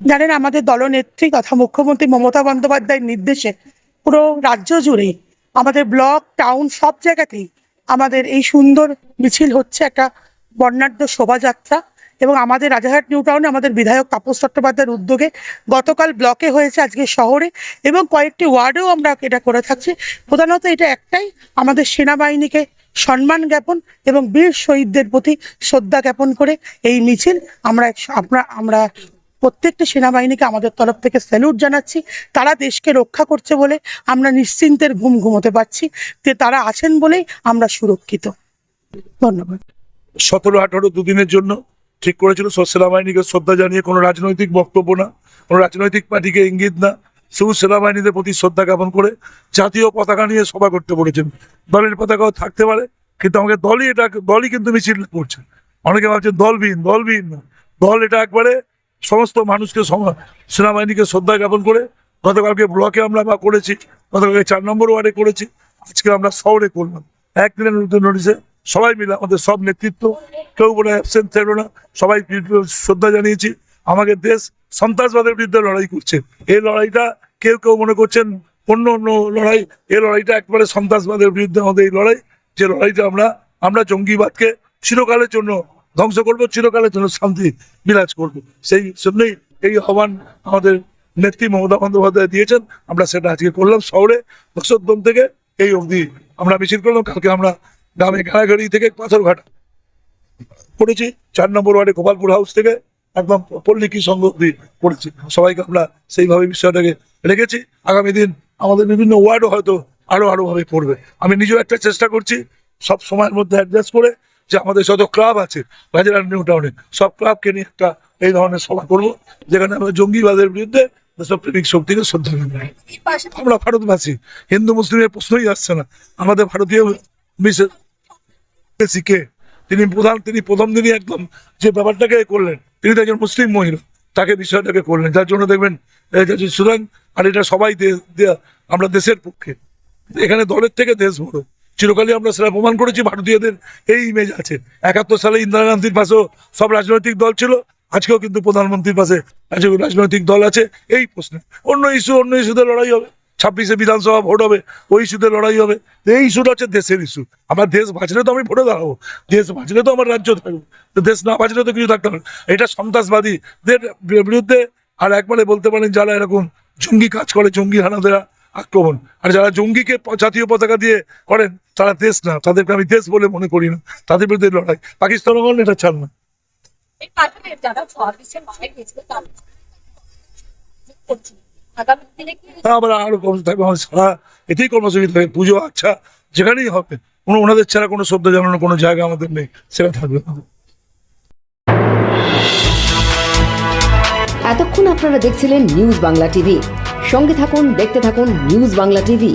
জানেন, আমাদের দলনেত্রী তথা মুখ্যমন্ত্রী মমতা বন্দ্যোপাধ্যায়ের নির্দেশে পুরো রাজ্য জুড়েই আমাদের ব্লক টাউন সব জায়গাতেই আমাদের এই সুন্দর মিছিল হচ্ছে, একটা বর্ণাঢ্য শোভাযাত্রা। এবং আমাদের রাজারহাট নিউ টাউনে আমাদের বিধায়ক তাপস চট্টোপাধ্যায়ের উদ্যোগে গতকাল ব্লকে হয়েছে, আজকে শহরে এবং কয়েকটি ওয়ার্ডেও আমরা এটা করে থাকছি। প্রধানত এটা একটাই, আমাদের সেনাবাহিনীকে সম্মান জ্ঞাপন এবং বীর শহীদদের প্রতি শ্রদ্ধা জ্ঞাপন করে এই মিছিল। আমরা প্রত্যেকটা সেনাবাহিনীকে আমাদের তরফ থেকে স্যালুট জানাচ্ছি। তারা দেশকে রক্ষা করছে বলে আমরা নিশ্চিন্তের ঘুম ঘুমোতে পারছি, যে তারা আছেন বলেই আমরা সুরক্ষিত। ধন্যবাদ। 17-18 দুদিনের জন্য ঠিক করেছিল সেনাবাহিনীকে শ্রদ্ধা জানিয়ে, কোনো রাজনৈতিক বক্তব্য না, কোনো রাজনৈতিক পার্টিকে ইঙ্গিত না, শুধু সেনাবাহিনীদের প্রতি শ্রদ্ধা জ্ঞাপন করে জাতীয় পতাকা নিয়ে সভা করতে বলেছেন। দলের পতাকাও থাকতে পারে, কিন্তু আমাকে দলই কিন্তু মিছিল করছে। অনেকে ভাবছে দলবিহীন না, দল এটা একবারে সমস্ত মানুষকে সেনাবাহিনীকে শ্রদ্ধা জ্ঞাপন করে। গতকালকে ব্লকে আমরা করেছি, গতকালকে 4 নম্বর ওয়ার্ডে করেছি, আজকে আমরা শহরে করলাম। একদিনের নোটিশে সবাই মিলে আমাদের সব নেতৃত্ব, কেউ বলে অ্যাবসেন্ট থাকলো না, সবাই শ্রদ্ধা জানিয়েছি। আমাদের দেশ সন্ত্রাসবাদের বিরুদ্ধে লড়াই করছে। এই লড়াইটা কেউ মনে করছেন অন্য লড়াই, এই লড়াইটা একবারে সন্ত্রাসবাদের বিরুদ্ধে আমাদের এই লড়াই, যে লড়াইটা আমরা জঙ্গিবাদকে চিরকালের জন্য ধ্বংস করবো, চিরকালের জন্য শান্তি বিরাজ করবো। সেই জন্যই এই আহ্বান আমাদের নেত্রী মমতা বন্দ্যোপাধ্যায় দিয়েছেন, আমরা সেটা আজকে করলাম শহরে। দশদম থেকে এই অবধি আমরা মিছিল করলাম। কালকে আমরা গ্রামে ঘাড়াঘাড়ি থেকে পাথরঘাটা করেছি, 4 নম্বর ওয়ার্ডে গোপালপুর হাউস থেকে একদম পল্লিকি সংঘ অবধি করেছি। সবাইকে আমরা সেইভাবে বিষয়টাকে রেখেছি। আগামী দিন আমাদের বিভিন্ন ওয়ার্ডও হয়তো আরো ভাবে পড়বে। আমি নিজেও একটা চেষ্টা করছি সব সময়ের মধ্যে অ্যাডজাস্ট করে, যে আমাদের যত ক্লাব আছে রাজারহাট নিউ টাউনে সব ক্লাবকে নিয়ে একটা এই ধরনের সভা করবো, যেখানে আমরা জঙ্গিবাদের বিরুদ্ধে দেশপ্রেমিক শক্তিকে শ্রদ্ধা করবো। আমরা ভারতবাসী, হিন্দু মুসলিমের প্রশ্নই আসছে না। আমাদের ভারতীয় কে তিনি প্রথম দিনই একদম যে ব্যাপারটাকে করলেন, তিনি তো একজন মুসলিম মহিলা, তাকে বিষয়টাকে করলেন, যার জন্য দেখবেন সুতরাং। আর এটা সবাই আমরা দেশের পক্ষে, এখানে দলের থেকে দেশ বড়। চিরকালই আমরা সেটা প্রমাণ করেছি, ভারতীয়দের এই ইমেজ আছে। 71 সালে ইন্দিরা গান্ধীর পাশেও সব রাজনৈতিক দল ছিল, আজকেও কিন্তু প্রধানমন্ত্রীর পাশে রাজনৈতিক দল আছে। এই প্রশ্নে অন্য ইস্যুতে লড়াই হবে, 26-এ বিধানসভা ভোট হবে, ওই ইস্যুতে লড়াই হবে। এই ইস্যুটা হচ্ছে দেশের ইস্যু। আমার দেশ বাঁচলে তো আমি ভোটে দাঁড়াবো, দেশ বাঁচলে তো আমার রাজ্য থাকবে, দেশ না বাঁচলে তো কিছু থাকতে হবে। এটা সন্ত্রাসবাদীদের বিরুদ্ধে, আর একবারে বলতে পারেন যারা এরকম জঙ্গি কাজ করে, জঙ্গি হানা দেওয়া আক্রমণ, আর যারা জঙ্গিকে জাতীয় পতাকা দিয়ে করেন, তারা দেশ না, তাদেরকে আমি দেশ বলে মনে করি না। তাদের বিরুদ্ধে লড়াই, পাকিস্তান এটা চান না। আমরা আরো কর্মসূচি থাকবে, আমাদের সারা এতেই কর্মসূচি থাকবে। পুজো আচ্ছা যেখানেই হবে, ওনাদের ছাড়া কোনো শ্রদ্ধা জানানোর কোনো জায়গা আমাদের নেই, সেটা থাকবে। এতক্ষণ আপনারা দেখছিলেন নিউজ বাংলা টিভি। সঙ্গে থাকুন, দেখতে থাকুন নিউজ বাংলা টিভি।